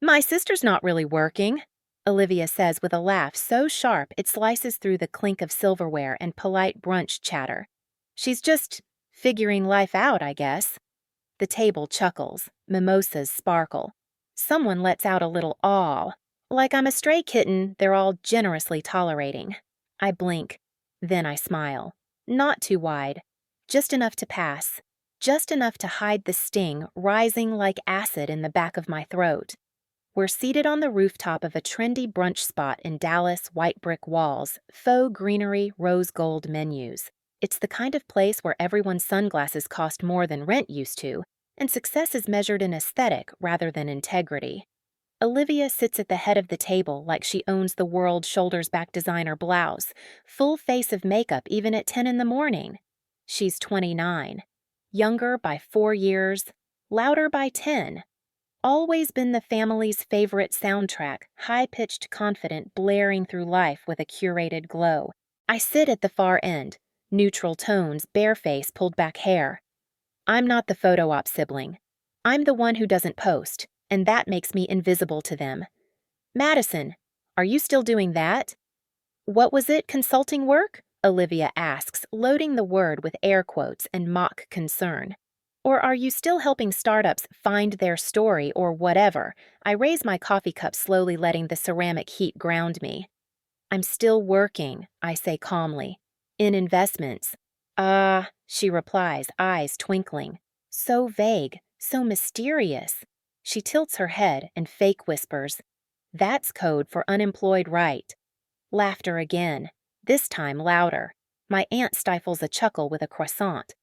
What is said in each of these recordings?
My sister's not really working, Olivia says with a laugh so sharp it slices through the clink of silverware and polite brunch chatter. She's just figuring life out, I guess. The table chuckles, mimosas sparkle. Someone lets out a little awe. Like I'm a stray kitten they're all generously tolerating. I blink. Then I smile. Not too wide. Just enough to pass. Just enough to hide the sting rising like acid in the back of my throat. We're seated on the rooftop of a trendy brunch spot in Dallas, white brick walls, faux greenery, rose gold menus. It's the kind of place where everyone's sunglasses cost more than rent used to, and success is measured in aesthetic rather than integrity. Olivia sits at the head of the table like she owns the world shoulders-back designer blouse, full face of makeup even at 10 in the morning. She's 29. Younger by 4 years, louder by 10. Always been the family's favorite soundtrack, high-pitched confident blaring through life with a curated glow. I sit at the far end, neutral tones, bare face, pulled back hair. I'm not the photo op sibling. I'm the one who doesn't post, and that makes me invisible to them. Madison, are you still doing that? What was it, consulting work? Olivia asks, loading the word with air quotes and mock concern. Or are you still helping startups find their story or whatever? I raise my coffee cup, slowly letting the ceramic heat ground me. I'm still working, I say calmly. In investments. Ah, she replies, eyes twinkling. So vague, so mysterious. She tilts her head and fake whispers. That's code for unemployed, right? Laughter again, this time louder. My aunt stifles a chuckle with a croissant.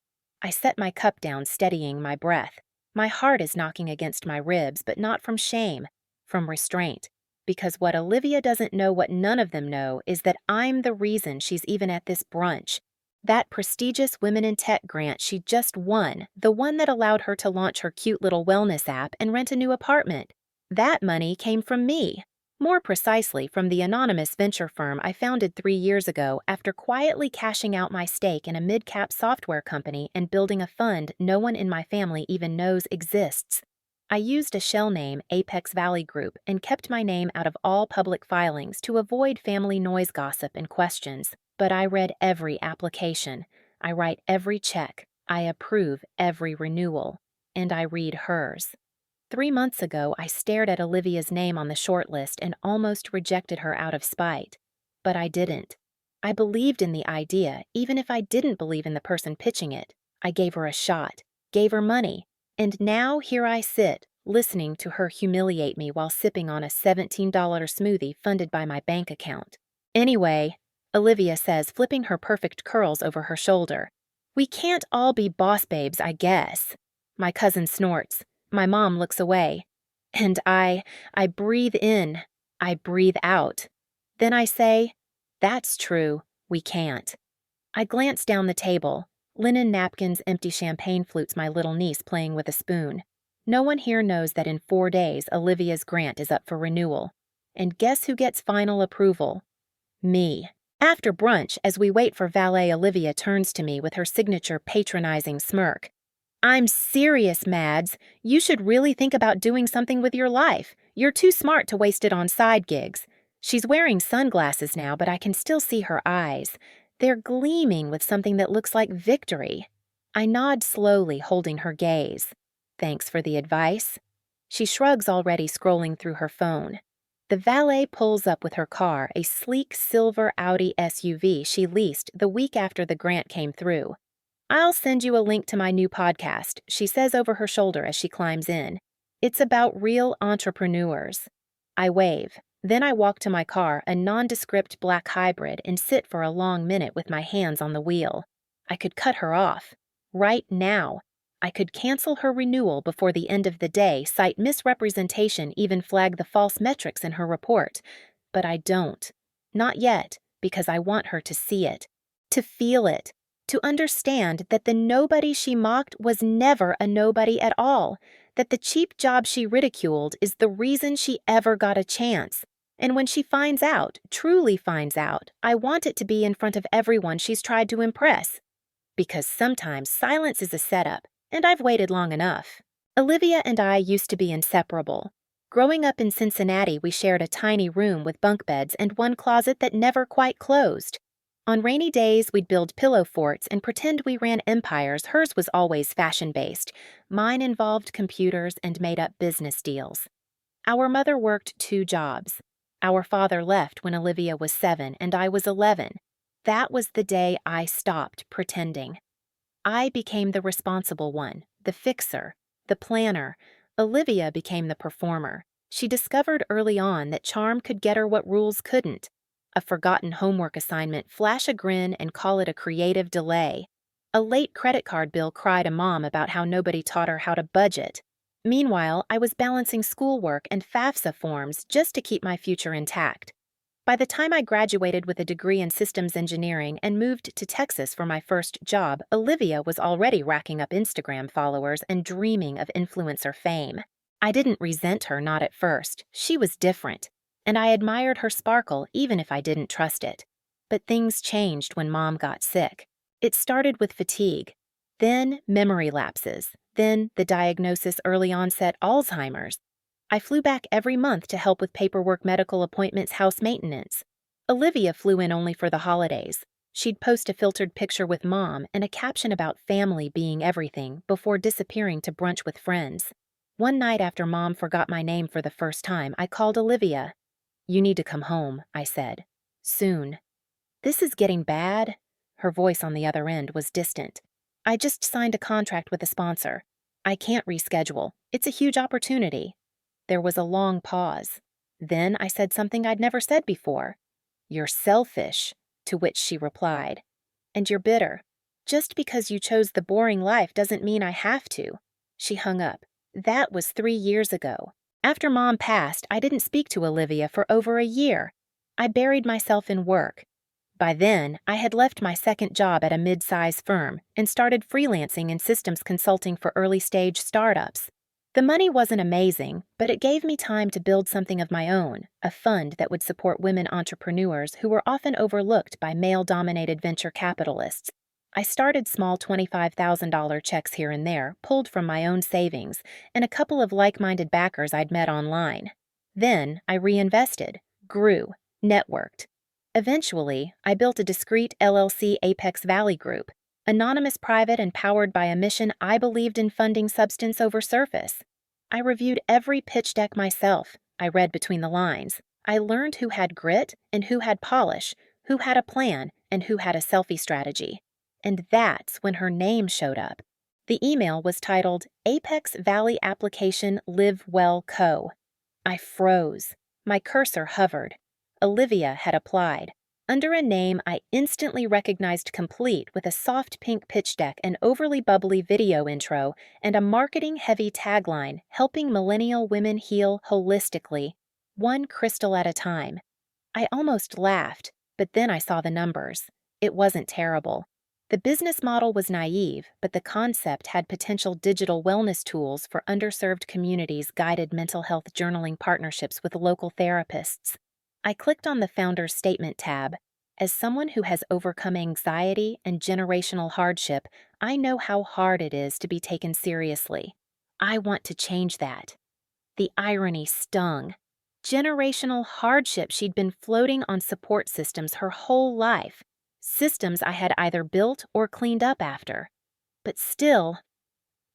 I set my cup down, steadying my breath. My heart is knocking against my ribs, but not from shame, from restraint. Because what Olivia doesn't know, what none of them know, is that I'm the reason she's even at this brunch. That prestigious Women in Tech grant she just won, the one that allowed her to launch her cute little wellness app and rent a new apartment. That money came from me. More precisely, from the anonymous venture firm I founded 3 years ago after quietly cashing out my stake in a mid-cap software company and building a fund no one in my family even knows exists. I used a shell name, Apex Valley Group, and kept my name out of all public filings to avoid family noise, gossip, and questions. But I read every application. I write every check. I approve every renewal. And I read hers. 3 months ago, I stared at Olivia's name on the shortlist and almost rejected her out of spite. But I didn't. I believed in the idea, even if I didn't believe in the person pitching it. I gave her a shot, gave her money, and now here I sit, listening to her humiliate me while sipping on a $17 smoothie funded by my bank account. Anyway, Olivia says, flipping her perfect curls over her shoulder, we can't all be boss babes, I guess. My cousin snorts. My mom looks away. And I breathe in. I breathe out. Then I say, that's true, we can't. I glance down the table. Linen napkins, empty champagne flutes, my little niece playing with a spoon. No one here knows that in 4 days Olivia's grant is up for renewal. And guess who gets final approval? Me. After brunch, as we wait for valet, Olivia turns to me with her signature patronizing smirk. I'm serious, Mads. You should really think about doing something with your life. You're too smart to waste it on side gigs. She's wearing sunglasses now, but I can still see her eyes. They're gleaming with something that looks like victory. I nod slowly, holding her gaze. Thanks for the advice. She shrugs, already scrolling through her phone. The valet pulls up with her car, a sleek silver Audi SUV she leased the week after the grant came through. I'll send you a link to my new podcast, she says over her shoulder as she climbs in. It's about real entrepreneurs. I wave. Then I walk to my car, a nondescript black hybrid, and sit for a long minute with my hands on the wheel. I could cut her off. Right now. I could cancel her renewal before the end of the day, cite misrepresentation, even flag the false metrics in her report. But I don't. Not yet, because I want her to see it, to feel it, to understand that the nobody she mocked was never a nobody at all, that the cheap job she ridiculed is the reason she ever got a chance. And when she finds out, truly finds out, I want it to be in front of everyone she's tried to impress. Because sometimes silence is a setup, and I've waited long enough. Olivia and I used to be inseparable. Growing up in Cincinnati, we shared a tiny room with bunk beds and one closet that never quite closed. On rainy days, we'd build pillow forts and pretend we ran empires. Hers was always fashion-based. Mine involved computers and made up business deals. Our mother worked 2 jobs. Our father left when Olivia was 7 and I was 11. That was the day I stopped pretending. I became the responsible one, the fixer, the planner. Olivia became the performer. She discovered early on that charm could get her what rules couldn't. A forgotten homework assignment, flash a grin and call it a creative delay. A late credit card bill cried to mom about how nobody taught her how to budget. Meanwhile, I was balancing schoolwork and FAFSA forms just to keep my future intact. By the time I graduated with a degree in systems engineering and moved to Texas for my first job, Olivia was already racking up Instagram followers and dreaming of influencer fame. I didn't resent her, not at first. She was different, and I admired her sparkle even if I didn't trust it. But things changed when Mom got sick. It started with fatigue, then memory lapses, then the diagnosis early onset Alzheimer's. I flew back every month to help with paperwork, medical appointments, house maintenance. Olivia flew in only for the holidays. She'd post a filtered picture with Mom and a caption about family being everything before disappearing to brunch with friends. One night after Mom forgot my name for the first time, I called Olivia. "You need to come home," I said. "Soon." "This is getting bad." Her voice on the other end was distant. "I just signed a contract with a sponsor. I can't reschedule. It's a huge opportunity." There was a long pause. Then I said something I'd never said before. "You're selfish," to which she replied. "And you're bitter. Just because you chose the boring life doesn't mean I have to." She hung up. That was 3 years ago. After Mom passed, I didn't speak to Olivia for over a year. I buried myself in work. By then, I had left my second job at a mid-size firm and started freelancing in systems consulting for early-stage startups. The money wasn't amazing, but it gave me time to build something of my own, a fund that would support women entrepreneurs who were often overlooked by male-dominated venture capitalists. I started small $25,000 checks here and there, pulled from my own savings, and a couple of like-minded backers I'd met online. Then I reinvested, grew, networked. Eventually, I built a discreet LLC Apex Valley Group, anonymous, private, and powered by a mission I believed in: funding substance over surface. I reviewed every pitch deck myself. I read between the lines. I learned who had grit and who had polish, who had a plan and who had a selfie strategy. And that's when her name showed up. The email was titled Apex Valley Application Live Well Co. I froze. My cursor hovered. Olivia had applied. Under a name I instantly recognized, complete with a soft pink pitch deck, an overly bubbly video intro, and a marketing-heavy tagline, helping millennial women heal holistically, one crystal at a time. I almost laughed, but then I saw the numbers. It wasn't terrible. The business model was naive, but the concept had potential: digital wellness tools for underserved communities, guided mental health journaling partnerships with local therapists. I clicked on the Founder's Statement tab. As someone who has overcome anxiety and generational hardship, I know how hard it is to be taken seriously. I want to change that. The irony stung. Generational hardship. She'd been floating on support systems her whole life. Systems I had either built or cleaned up after. But still,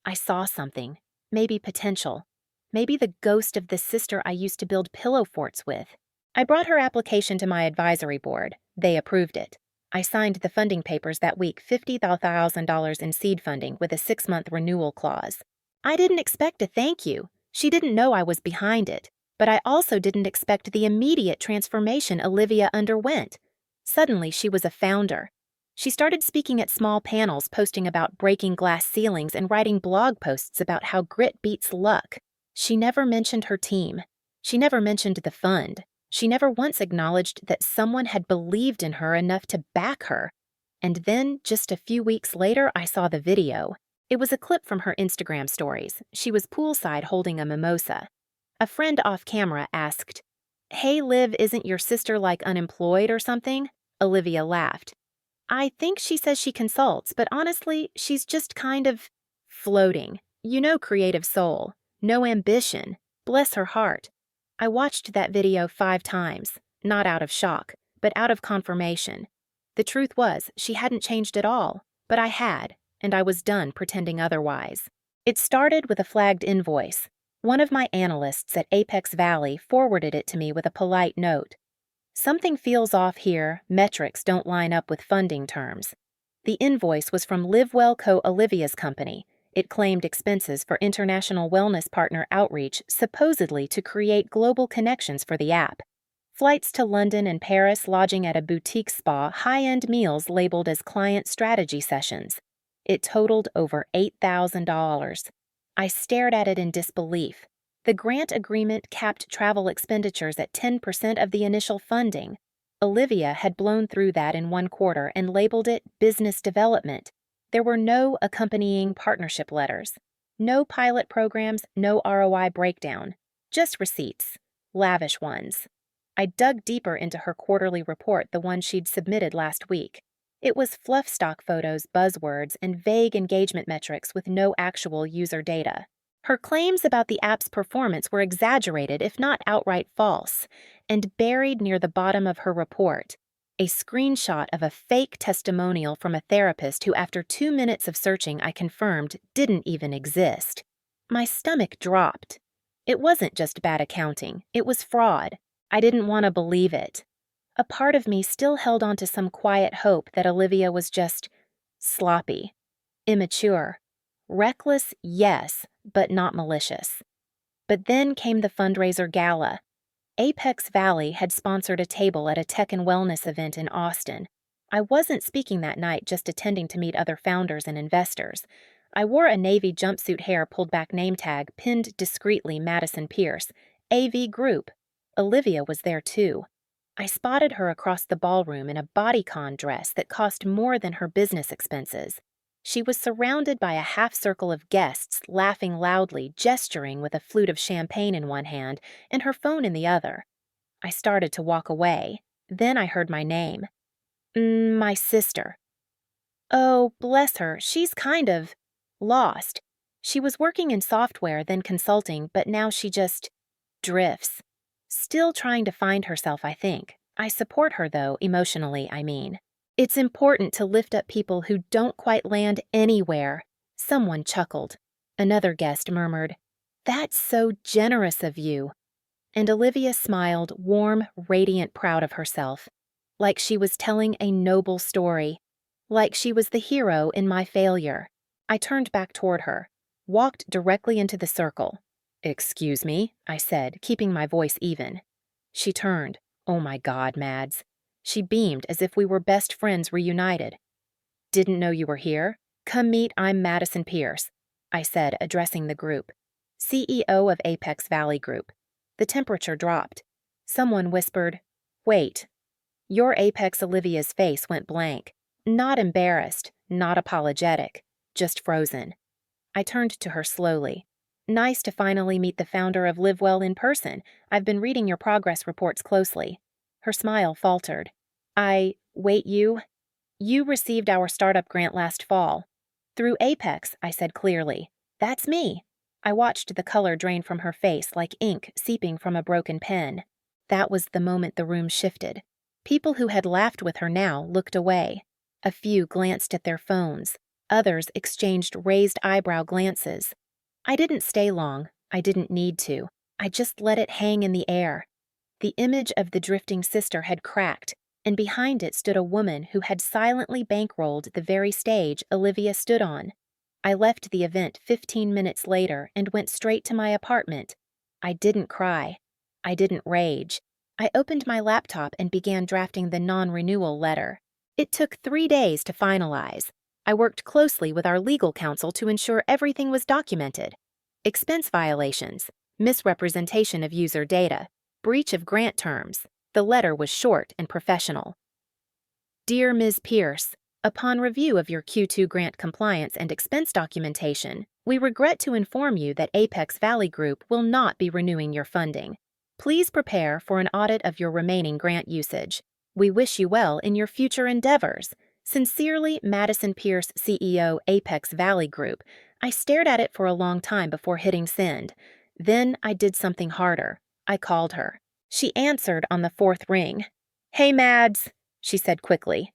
I saw something. Maybe potential. Maybe the ghost of the sister I used to build pillow forts with. I brought her application to my advisory board. They approved it. I signed the funding papers that week, $50,000 in seed funding with a 6-month renewal clause. I didn't expect a thank you. She didn't know I was behind it. But I also didn't expect the immediate transformation Olivia underwent. Suddenly, she was a founder. She started speaking at small panels, posting about breaking glass ceilings and writing blog posts about how grit beats luck. She never mentioned her team. She never mentioned the fund. She never once acknowledged that someone had believed in her enough to back her. And then, just a few weeks later, I saw the video. It was a clip from her Instagram stories. She was poolside holding a mimosa. A friend off camera asked, "Hey, Liv, isn't your sister like unemployed or something?" Olivia laughed. "I think she says she consults, but honestly, she's just kind of floating. You know, creative soul. No ambition. Bless her heart. I watched that video 5 times, not out of shock, but out of confirmation. The truth was, she hadn't changed at all, but I had, and I was done pretending otherwise. It started with a flagged invoice. One of my analysts at Apex Valley forwarded it to me with a polite note. Something feels off here, metrics don't line up with funding terms. The invoice was from LiveWell Co. Olivia's company. It claimed expenses for international wellness partner outreach, supposedly to create global connections for the app. Flights to London and Paris, lodging at a boutique spa, high-end meals labeled as client strategy sessions. It totaled over $8,000. I stared at it in disbelief. The grant agreement capped travel expenditures at 10% of the initial funding. Olivia had blown through that in 1 quarter and labeled it business development. There were no accompanying partnership letters. No pilot programs, no ROI breakdown. Just receipts. Lavish ones. I dug deeper into her quarterly report, the one she'd submitted last week. It was fluff stock photos, buzzwords, and vague engagement metrics with no actual user data. Her claims about the app's performance were exaggerated, if not outright false, and buried near the bottom of her report, a screenshot of a fake testimonial from a therapist who, after 2 minutes of searching, I confirmed didn't even exist. My stomach dropped. It wasn't just bad accounting, it was fraud. I didn't want to believe it. A part of me still held on to some quiet hope that Olivia was just sloppy, immature, reckless, yes, but not malicious. But then came the fundraiser gala. Apex Valley had sponsored a table at a tech and wellness event in Austin. I wasn't speaking that night, just attending to meet other founders and investors. I wore a navy jumpsuit, hair pulled back, name tag pinned discreetly Madison Pierce, AV Group. Olivia was there too. I spotted her across the ballroom in a bodycon dress that cost more than her business expenses. She was surrounded by a half circle of guests, laughing loudly, gesturing with a flute of champagne in one hand and her phone in the other. I started to walk away. Then I heard my name. My sister. Oh, bless her, she's kind of lost. She was working in software, then consulting, but now she just drifts. Still trying to find herself, I think. I support her, though, emotionally, I mean. It's important to lift up people who don't quite land anywhere. Someone chuckled. Another guest murmured, "That's so generous of you." And Olivia smiled, warm, radiant, proud of herself. Like she was telling a noble story. Like she was the hero in my failure. I turned back toward her, walked directly into the circle. "Excuse me," I said, keeping my voice even. She turned. Oh my God, Mads. She beamed as if we were best friends reunited. "Didn't know you were here? Come meet, I'm Madison Pierce," I said, addressing the group. CEO of Apex Valley Group. The temperature dropped. Someone whispered, "Wait." Your Apex Olivia's face went blank. Not embarrassed, not apologetic, just frozen. I turned to her slowly. "Nice to finally meet the founder of LiveWell in person. I've been reading your progress reports closely." Her smile faltered. Wait, you? You received our startup grant last fall." "Through Apex," I said clearly. "That's me." I watched the color drain from her face like ink seeping from a broken pen. That was the moment the room shifted. People who had laughed with her now looked away. A few glanced at their phones. Others exchanged raised eyebrow glances. I didn't stay long. I didn't need to. I just let it hang in the air. The image of the drifting sister had cracked, and behind it stood a woman who had silently bankrolled the very stage Olivia stood on. I left the event 15 minutes later and went straight to my apartment. I didn't cry. I didn't rage. I opened my laptop and began drafting the non-renewal letter. It took 3 days to finalize. I worked closely with our legal counsel to ensure everything was documented. Expense violations, misrepresentation of user data, breach of grant terms. The letter was short and professional. "Dear Ms. Pierce, upon review of your Q2 grant compliance and expense documentation, we regret to inform you that Apex Valley Group will not be renewing your funding. Please prepare for an audit of your remaining grant usage. We wish you well in your future endeavors. Sincerely, Madison Pierce, CEO, Apex Valley Group." I stared at it for a long time before hitting send. Then I did something harder. I called her. She answered on the fourth ring. "Hey, Mads," she said quickly.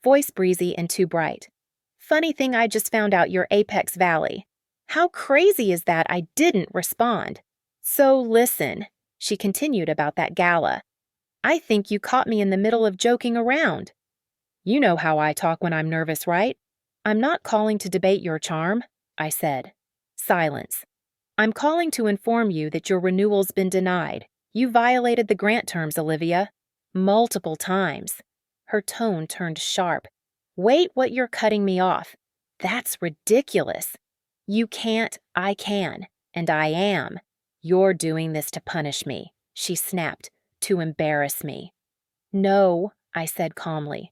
Voice breezy and too bright. "Funny thing, I just found out you're Apex Valley." How crazy is that I didn't respond? "So listen," she continued about that gala. "I think you caught me in the middle of joking around. You know how I talk when I'm nervous, right? I'm not calling to debate your charm," I said. Silence. "I'm calling to inform you that your renewal's been denied. You violated the grant terms, Olivia. Multiple times." Her tone turned sharp. "Wait, what, you're cutting me off? That's ridiculous. You can't, I can, and I am. You're doing this to punish me," she snapped, "to embarrass me." "No," I said calmly.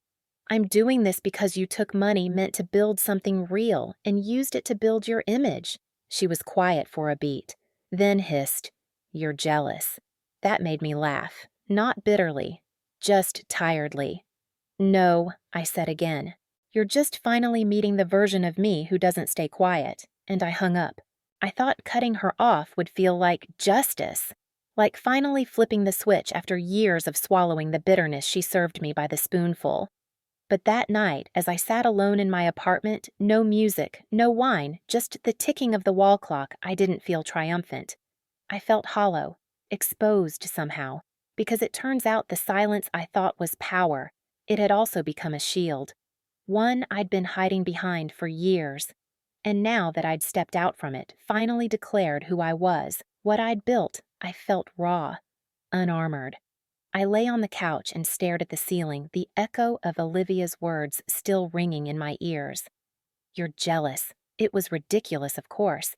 "I'm doing this because you took money meant to build something real and used it to build your image." She was quiet for a beat, then hissed, "You're jealous." That made me laugh, not bitterly, just tiredly. "No," I said again. "You're just finally meeting the version of me who doesn't stay quiet," and I hung up. I thought cutting her off would feel like justice, like finally flipping the switch after years of swallowing the bitterness she served me by the spoonful. But that night, as I sat alone in my apartment, no music, no wine, just the ticking of the wall clock, I didn't feel triumphant. I felt hollow, exposed somehow, because it turns out the silence I thought was power, it had also become a shield. One I'd been hiding behind for years. And now that I'd stepped out from it, finally declared who I was, what I'd built, I felt raw, unarmored. I lay on the couch and stared at the ceiling, the echo of Olivia's words still ringing in my ears. "You're jealous." It was ridiculous, of course.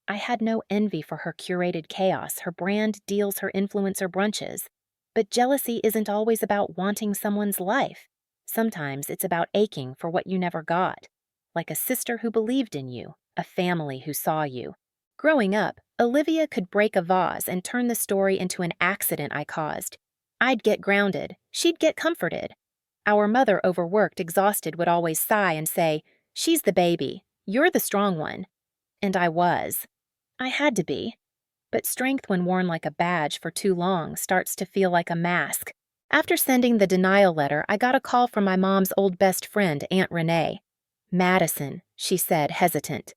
I had no envy for her curated chaos, her brand deals, her influencer brunches. But jealousy isn't always about wanting someone's life. Sometimes it's about aching for what you never got. Like a sister who believed in you, a family who saw you. Growing up, Olivia could break a vase and turn the story into an accident I caused. I'd get grounded, she'd get comforted. Our mother, overworked, exhausted, would always sigh and say, "She's the baby, you're the strong one." And I was. I had to be. But strength, when worn like a badge for too long, starts to feel like a mask. After sending the denial letter, I got a call from my mom's old best friend, Aunt Renee. "Madison," she said, hesitant.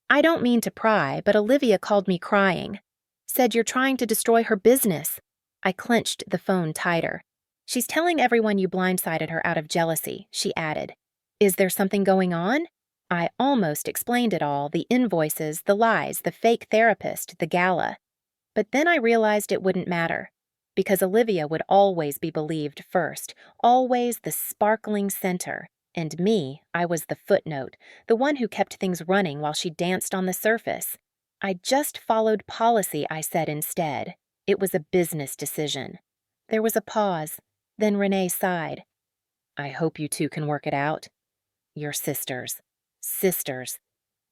"I don't mean to pry, but Olivia called me crying. Said you're trying to destroy her business." I clenched the phone tighter. "She's telling everyone you blindsided her out of jealousy," she added. "Is there something going on?" I almost explained it all, the invoices, the lies, the fake therapist, the gala. But then I realized it wouldn't matter, because Olivia would always be believed first, always the sparkling center, and me, I was the footnote, the one who kept things running while she danced on the surface. I just followed policy, I said instead. It was a business decision. There was a pause, then Renee sighed. "I hope you two can work it out. You're sisters. Sisters."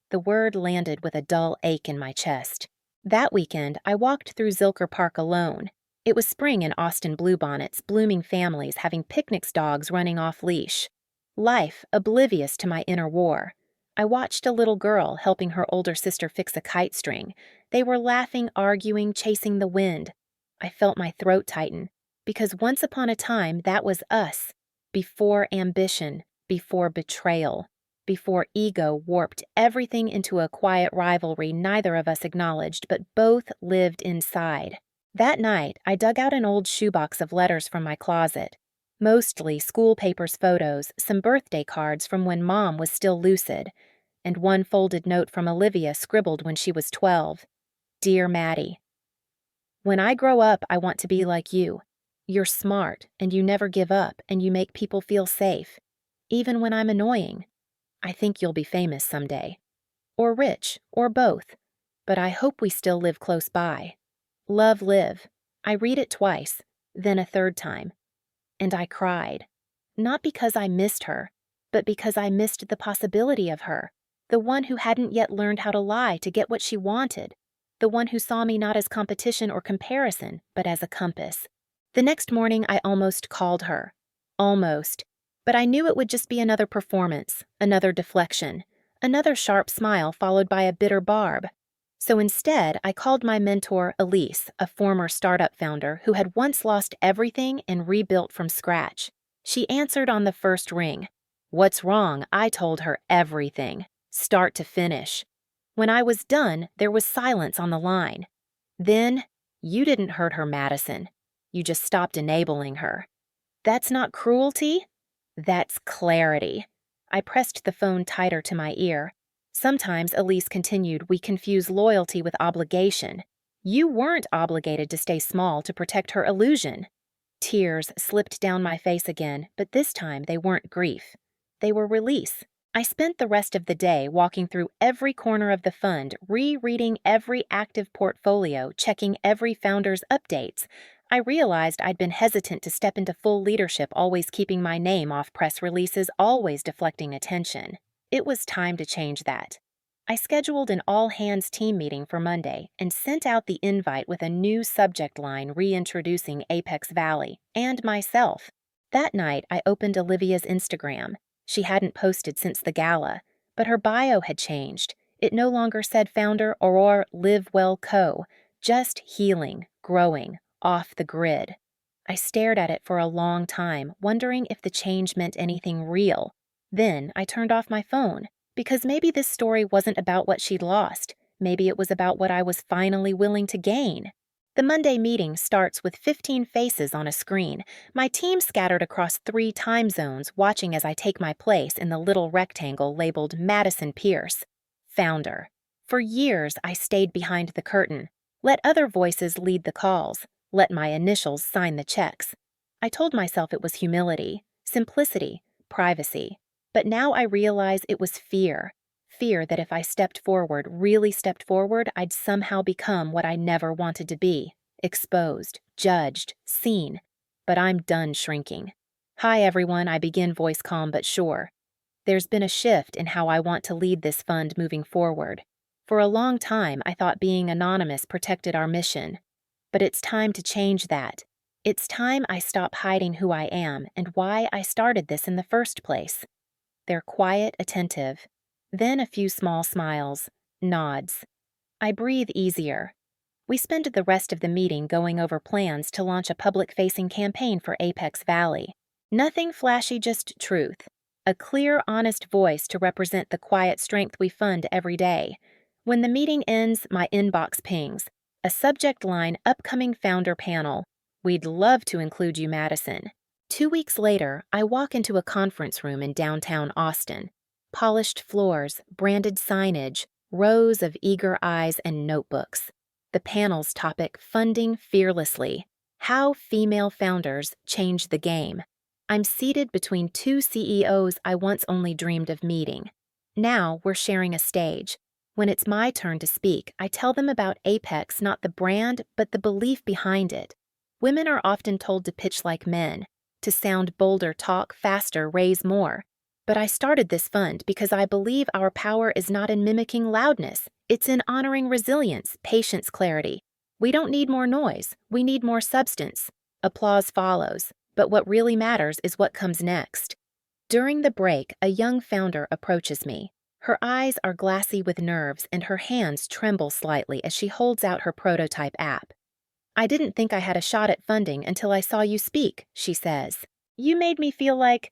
The word landed with a dull ache in my chest. That weekend, I walked through Zilker Park alone. It was spring in Austin bluebonnets, blooming families having picnics, dogs running off leash. Life oblivious to my inner war. I watched a little girl helping her older sister fix a kite string. They were laughing, arguing, chasing the wind. I felt my throat tighten, because once upon a time that was us. Before ambition, before betrayal. Before ego warped everything into a quiet rivalry neither of us acknowledged, but both lived inside. That night, I dug out an old shoebox of letters from my closet. Mostly school papers, photos, some birthday cards from when Mom was still lucid, and one folded note from Olivia scribbled when she was 12. "Dear Maddie, when I grow up, I want to be like you. You're smart, and you never give up, and you make people feel safe, even when I'm annoying. I think you'll be famous someday. Or rich, or both. But I hope we still live close by. Love, Liv." I read it twice, then a third time. And I cried. Not because I missed her, but because I missed the possibility of her. The one who hadn't yet learned how to lie to get what she wanted. The one who saw me not as competition or comparison, but as a compass. The next morning, I almost called her. Almost. But I knew it would just be another performance, another deflection, another sharp smile followed by a bitter barb. So instead, I called my mentor, Elise, a former startup founder who had once lost everything and rebuilt from scratch. She answered on the first ring. What's wrong? I told her everything, start to finish. When I was done, there was silence on the line. Then, you didn't hurt her, Madison. You just stopped enabling her. That's not cruelty. That's clarity. I pressed the phone tighter to my ear. Sometimes, Elise continued, we confuse loyalty with obligation. You weren't obligated to stay small to protect her illusion. Tears slipped down my face again, but this time they weren't grief. They were release. I spent the rest of the day walking through every corner of the fund, rereading every active portfolio, checking every founder's updates. I realized I'd been hesitant to step into full leadership, always keeping my name off press releases, always deflecting attention. It was time to change that. I scheduled an all-hands team meeting for Monday and sent out the invite with a new subject line reintroducing Apex Valley and myself. That night, I opened Olivia's Instagram. She hadn't posted since the gala, but her bio had changed. It no longer said founder or Live Well Co., just healing, growing, off the grid. I stared at it for a long time, wondering if the change meant anything real. Then I turned off my phone, because maybe this story wasn't about what she'd lost. Maybe it was about what I was finally willing to gain. The Monday meeting starts with 15 faces on a screen, my team scattered across 3 time zones, watching as I take my place in the little rectangle labeled Madison Pierce, founder. For years, I stayed behind the curtain, let other voices lead the calls, let my initials sign the checks. I told myself it was humility, simplicity, privacy. But now I realize it was fear. Fear that if I stepped forward, really stepped forward, I'd somehow become what I never wanted to be. Exposed, judged, seen. But I'm done shrinking. Hi everyone, I begin, voice calm but sure. There's been a shift in how I want to lead this fund moving forward. For a long time, I thought being anonymous protected our mission. But it's time to change that. It's time I stop hiding who I am and why I started this in the first place. They're quiet, attentive. Then a few small smiles, nods. I breathe easier. We spend the rest of the meeting going over plans to launch a public-facing campaign for Apex Valley. Nothing flashy, just truth. A clear, honest voice to represent the quiet strength we fund every day. When the meeting ends, my inbox pings. A subject line, upcoming founder panel. We'd love to include you, Madison. 2 weeks later, I walk into a conference room in downtown Austin. Polished floors, branded signage, rows of eager eyes and notebooks. The panel's topic, Funding Fearlessly, How Female Founders Change the Game. I'm seated between 2 CEOs I once only dreamed of meeting. Now we're sharing a stage. When it's my turn to speak, I tell them about Apex, not the brand, but the belief behind it. Women are often told to pitch like men, to sound bolder, talk faster, raise more. But I started this fund because I believe our power is not in mimicking loudness. It's in honoring resilience, patience, clarity. We don't need more noise. We need more substance. Applause follows, but what really matters is what comes next. During the break, a young founder approaches me. Her eyes are glassy with nerves and her hands tremble slightly as she holds out her prototype app. I didn't think I had a shot at funding until I saw you speak, she says. You made me feel like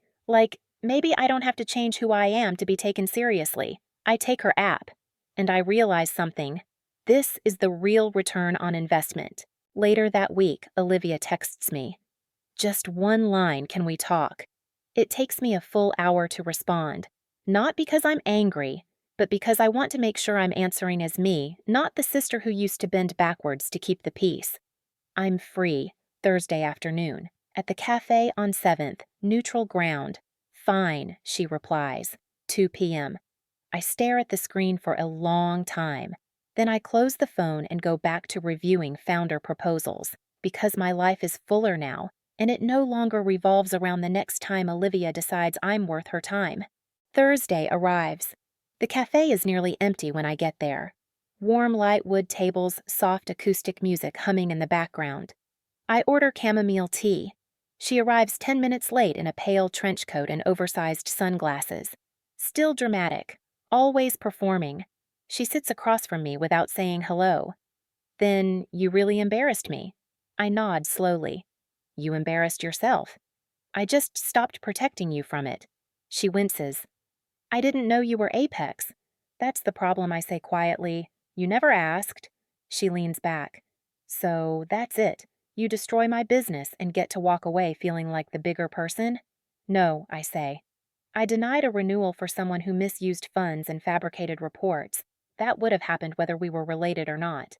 maybe I don't have to change who I am to be taken seriously. I take her app, and I realize something. This is the real return on investment. Later that week, Olivia texts me. Just one line, can we talk? It takes me a full hour to respond. Not because I'm angry, but because I want to make sure I'm answering as me, not the sister who used to bend backwards to keep the peace. I'm free, Thursday afternoon, at the cafe on 7th, neutral ground. Fine, she replies, 2 p.m. I stare at the screen for a long time. Then I close the phone and go back to reviewing founder proposals, because my life is fuller now, and it no longer revolves around the next time Olivia decides I'm worth her time. Thursday arrives. The cafe is nearly empty when I get there. Warm light wood tables, soft acoustic music humming in the background. I order chamomile tea. She arrives 10 minutes late in a pale trench coat and oversized sunglasses. Still dramatic, always performing. She sits across from me without saying hello. Then you really embarrassed me. I nod slowly. You embarrassed yourself. I just stopped protecting you from it. She winces. I didn't know you were Apex. That's the problem, I say quietly. You never asked. She leans back. So that's it. You destroy my business and get to walk away feeling like the bigger person? No, I say. I denied a renewal for someone who misused funds and fabricated reports. That would have happened whether we were related or not.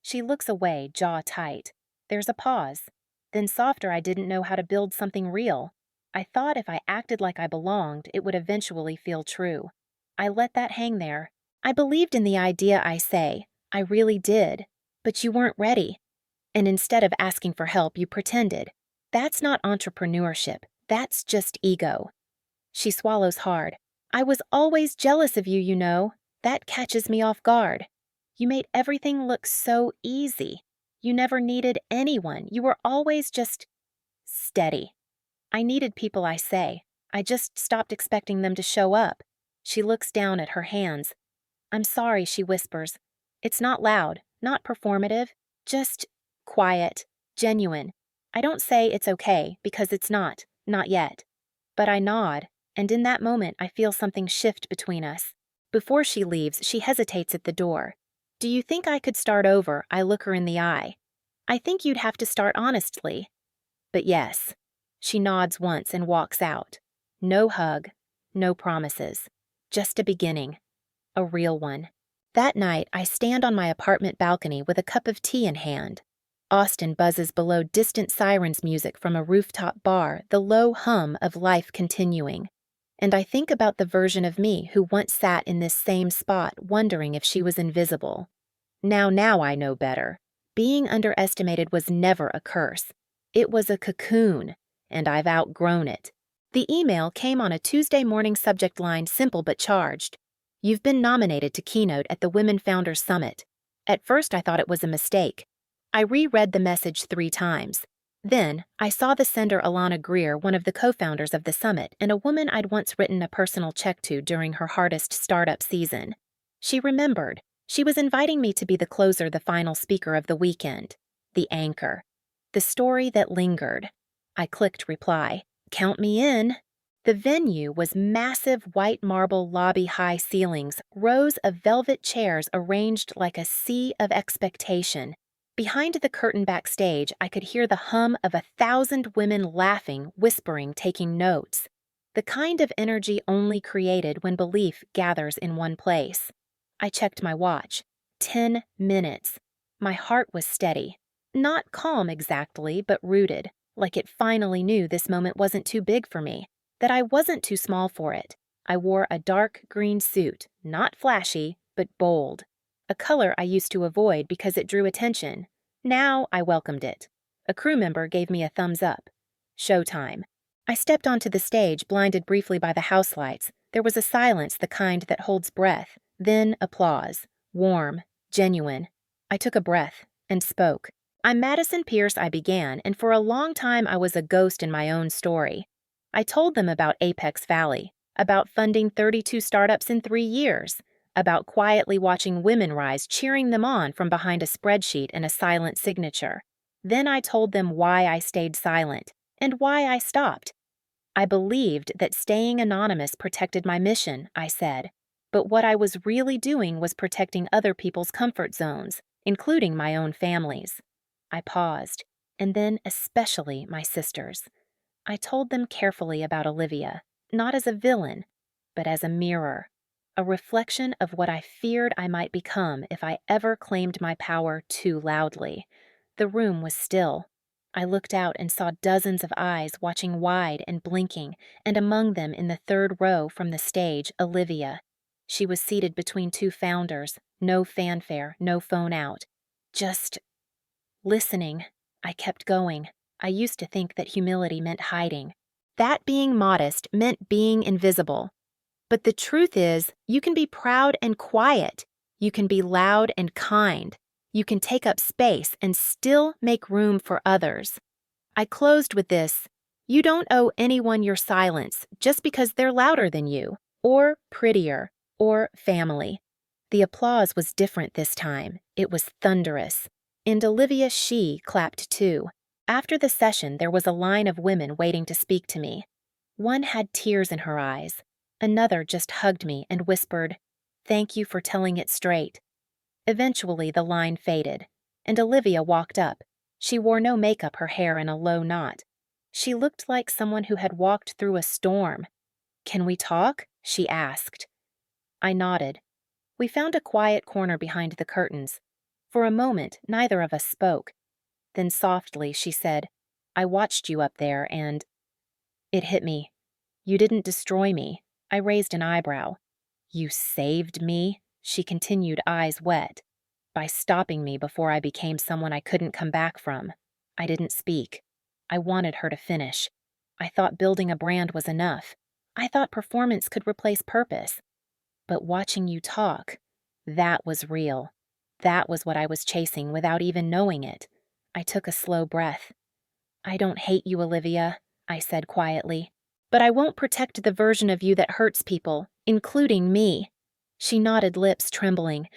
She looks away, jaw tight. There's a pause. Then softer, I didn't know how to build something real. I thought if I acted like I belonged, it would eventually feel true. I let that hang there. I believed in the idea, I say. I really did. But you weren't ready. And instead of asking for help, you pretended. That's not entrepreneurship. That's just ego. She swallows hard. I was always jealous of you, you know. That catches me off guard. You made everything look so easy. You never needed anyone. You were always just steady. I needed people, I say. I just stopped expecting them to show up. She looks down at her hands. I'm sorry, she whispers. It's not loud, not performative, just quiet, genuine. I don't say it's okay, because it's not yet. But I nod, and in that moment I feel something shift between us. Before she leaves, she hesitates at the door. Do you think I could start over? I look her in the eye. I think you'd have to start honestly. But yes. She nods once and walks out. No hug, no promises. Just a beginning. A real one. That night, I stand on my apartment balcony with a cup of tea in hand. Austin buzzes below distant sirens music from a rooftop bar, the low hum of life continuing. And I think about the version of me who once sat in this same spot wondering if she was invisible. Now I know better. Being underestimated was never a curse. It was a cocoon, and I've outgrown it. The email came on a Tuesday morning subject line simple but charged. You've been nominated to keynote at the Women Founders Summit. At first I thought it was a mistake. I reread the message 3 times. Then, I saw the sender Alana Greer, one of the co-founders of the summit, and a woman I'd once written a personal check to during her hardest startup season. She remembered. She was inviting me to be the closer, the final speaker of the weekend. The anchor. The story that lingered. I clicked reply. Count me in. The venue was massive white marble lobby high ceilings, rows of velvet chairs arranged like a sea of expectation. Behind the curtain backstage, I could hear the hum of 1,000 women laughing, whispering, taking notes. The kind of energy only created when belief gathers in one place. I checked my watch. 10 minutes. My heart was steady. Not calm exactly, but rooted, like it finally knew this moment wasn't too big for me, that I wasn't too small for it. I wore a dark green suit, not flashy, but bold. A color I used to avoid because it drew attention. Now I welcomed it. A crew member gave me a thumbs up. Showtime. I stepped onto the stage, blinded briefly by the house lights. There was a silence, the kind that holds breath. Then applause. Warm, genuine. I took a breath and spoke. I'm Madison Pierce, I began, and for a long time I was a ghost in my own story. I told them about Apex Valley, about funding 32 startups in 3 years, about quietly watching women rise, cheering them on from behind a spreadsheet and a silent signature. Then I told them why I stayed silent, and why I stopped. I believed that staying anonymous protected my mission, I said, but what I was really doing was protecting other people's comfort zones, including my own family's. I paused, and then especially my sisters. I told them carefully about Olivia, not as a villain, but as a mirror. A reflection of what I feared I might become if I ever claimed my power too loudly. The room was still. I looked out and saw dozens of eyes watching wide and blinking, and among them in the 3rd row from the stage, Olivia. She was seated between 2 founders, no fanfare, no phone out. Just listening. I kept going. I used to think that humility meant hiding. That being modest meant being invisible. But the truth is, you can be proud and quiet. You can be loud and kind. You can take up space and still make room for others. I closed with this. You don't owe anyone your silence just because they're louder than you, or prettier, or family. The applause was different this time. It was thunderous. And Olivia clapped too. After the session, there was a line of women waiting to speak to me. One had tears in her eyes. Another just hugged me and whispered, "Thank you for telling it straight." Eventually, the line faded, and Olivia walked up. She wore no makeup, her hair in a low knot. She looked like someone who had walked through a storm. "Can we talk?" she asked. I nodded. We found a quiet corner behind the curtains. For a moment, neither of us spoke. Then softly, she said, "I watched you up there and—" It hit me. "You didn't destroy me." I raised an eyebrow. "You saved me," she continued, eyes wet, "by stopping me before I became someone I couldn't come back from." I didn't speak. I wanted her to finish. I thought building a brand was enough. I thought performance could replace purpose. But watching you talk, that was real. That was what I was chasing without even knowing it. I took a slow breath. "I don't hate you, Olivia," I said quietly. "But I won't protect the version of you that hurts people, including me." She nodded, lips trembling.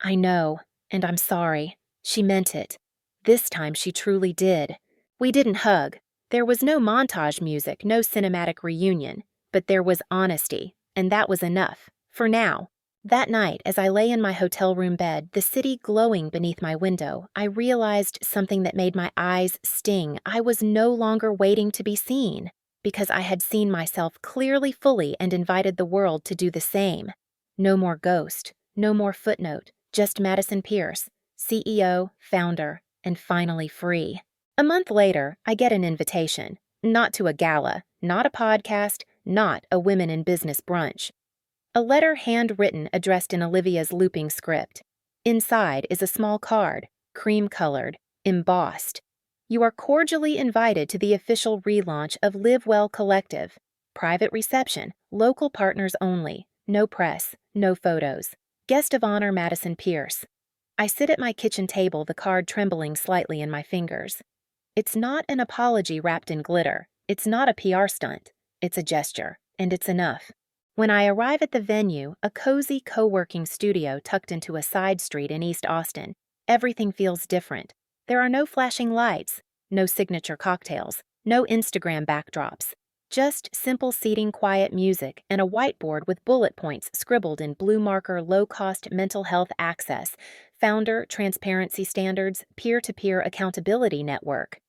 "I know, and I'm sorry." She meant it. This time she truly did. We didn't hug. There was no montage music, no cinematic reunion. But there was honesty, and that was enough. For now. That night, as I lay in my hotel room bed, the city glowing beneath my window, I realized something that made my eyes sting. I was no longer waiting to be seen, because I had seen myself clearly, fully, and invited the world to do the same. No more ghost, no more footnote, just Madison Pierce, CEO, founder, and finally free. A month later, I get an invitation. Not to a gala, not a podcast, not a women in business brunch. A letter handwritten addressed in Olivia's looping script. Inside is a small card, cream-colored, embossed. "You are cordially invited to the official relaunch of Live Well Collective. Private reception, local partners only, no press, no photos. Guest of honor Madison Pierce." I sit at my kitchen table, the card trembling slightly in my fingers. It's not an apology wrapped in glitter. It's not a PR stunt. It's a gesture, and it's enough. When I arrive at the venue, a cozy co-working studio tucked into a side street in East Austin, everything feels different. There are no flashing lights, no signature cocktails, no Instagram backdrops. Just simple seating, quiet music, and a whiteboard with bullet points scribbled in blue marker, low-cost mental health access, founder transparency standards, peer-to-peer accountability network.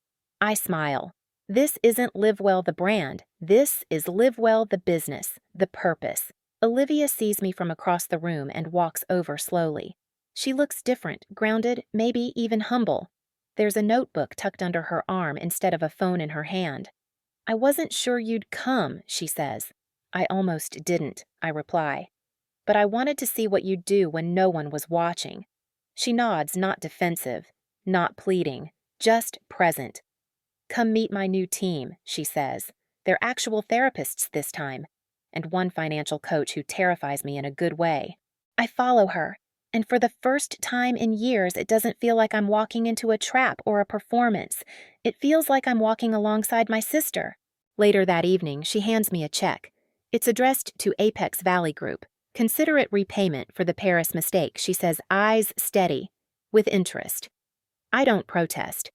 I smile. This isn't Live Well the brand. This is Live Well the business, the purpose. Olivia sees me from across the room and walks over slowly. She looks different, grounded, maybe even humble. There's a notebook tucked under her arm instead of a phone in her hand. "I wasn't sure you'd come," she says. "I almost didn't," I reply. "But I wanted to see what you'd do when no one was watching." She nods, not defensive, not pleading, just present. "Come meet my new team," she says. "They're actual therapists this time, and one financial coach who terrifies me in a good way." I follow her, and for the first time in years, it doesn't feel like I'm walking into a trap or a performance. It feels like I'm walking alongside my sister. Later that evening, she hands me a check. It's addressed to Apex Valley Group. "Consider it repayment for the Paris mistake," she says, eyes steady, with interest. I don't protest,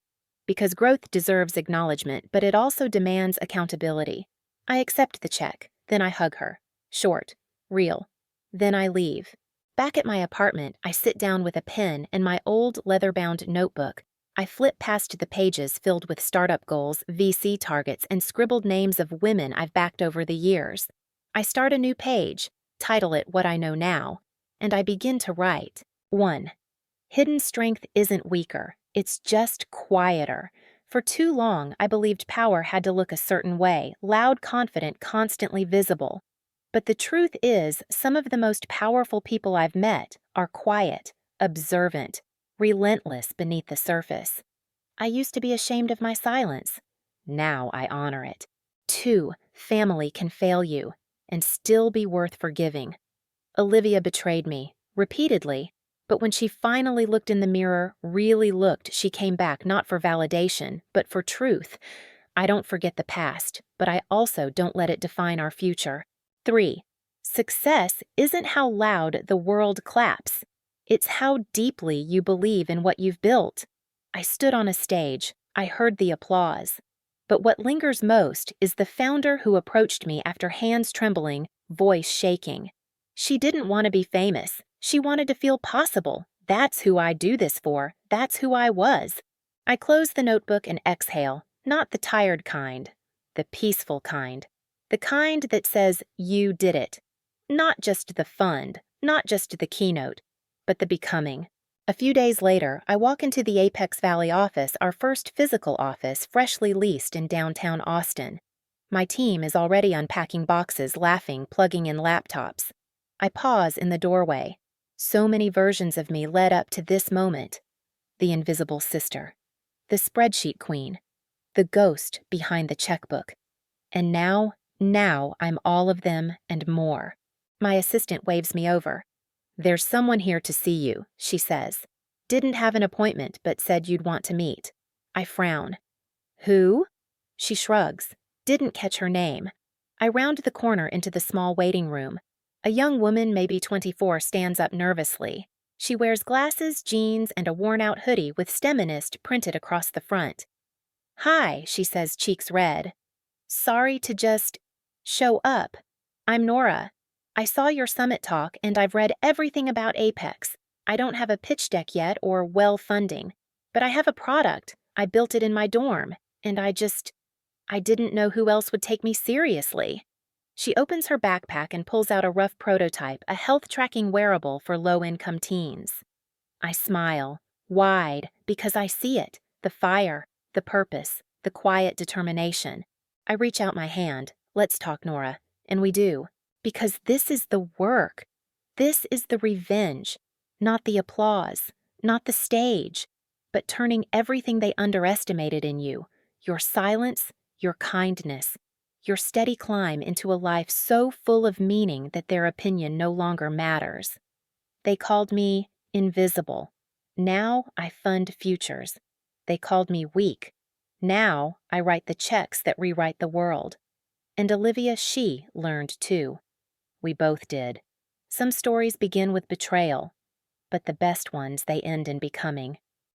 because growth deserves acknowledgement, but it also demands accountability. I accept the check, then I hug her. Short, real. Then I leave. Back at my apartment, I sit down with a pen and my old leather-bound notebook. I flip past the pages filled with startup goals, VC targets, and scribbled names of women I've backed over the years. I start a new page, title it What I Know Now, and I begin to write. 1. Hidden strength isn't weaker. It's just quieter. For too long, I believed power had to look a certain way, loud, confident, constantly visible. But the truth is, some of the most powerful people I've met are quiet, observant, relentless beneath the surface. I used to be ashamed of my silence. Now I honor it. 2. Family can fail you and still be worth forgiving. Olivia betrayed me, repeatedly. But when she finally looked in the mirror, really looked, she came back not for validation, but for truth. I don't forget the past, but I also don't let it define our future. 3. Success isn't how loud the world claps. It's how deeply you believe in what you've built. I stood on a stage. I heard the applause. But what lingers most is the founder who approached me after hands trembling, voice shaking. She didn't want to be famous. She wanted to feel possible. That's who I do this for. That's who I was. I close the notebook and exhale, not the tired kind, the peaceful kind. The kind that says, you did it. Not just the fund, not just the keynote, but the becoming. A few days later, I walk into the Apex Valley office, our first physical office, freshly leased in downtown Austin. My team is already unpacking boxes, laughing, plugging in laptops. I pause in the doorway. So many versions of me led up to this moment. The invisible sister. The spreadsheet queen. The ghost behind the checkbook. And now I'm all of them and more. My assistant waves me over. There's someone here to see you, she says. Didn't have an appointment, but said you'd want to meet. I frown. Who? She shrugs. Didn't catch her name. I round the corner into the small waiting room. A young woman, maybe 24, stands up nervously. She wears glasses, jeans, and a worn-out hoodie with STEMinist printed across the front. Hi, she says, cheeks red. Sorry to just show up. I'm Nora. I saw your summit talk and I've read everything about Apex. I don't have a pitch deck yet or funding, but I have a product. I built it in my dorm, and I didn't know who else would take me seriously. She opens her backpack and pulls out a rough prototype, a health tracking wearable for low-income teens. I smile, wide, because I see it, the fire, the purpose, the quiet determination. I reach out my hand. Let's talk, Nora. And we do. Because this is the work. This is the revenge. Not the applause. Not the stage. But turning everything they underestimated in you, your silence, your kindness, your steady climb into a life so full of meaning that their opinion no longer matters. They called me invisible. Now I fund futures. They called me weak. Now I write the checks that rewrite the world. And Olivia, she learned too. We both did. Some stories begin with betrayal, but the best ones, they end in becoming.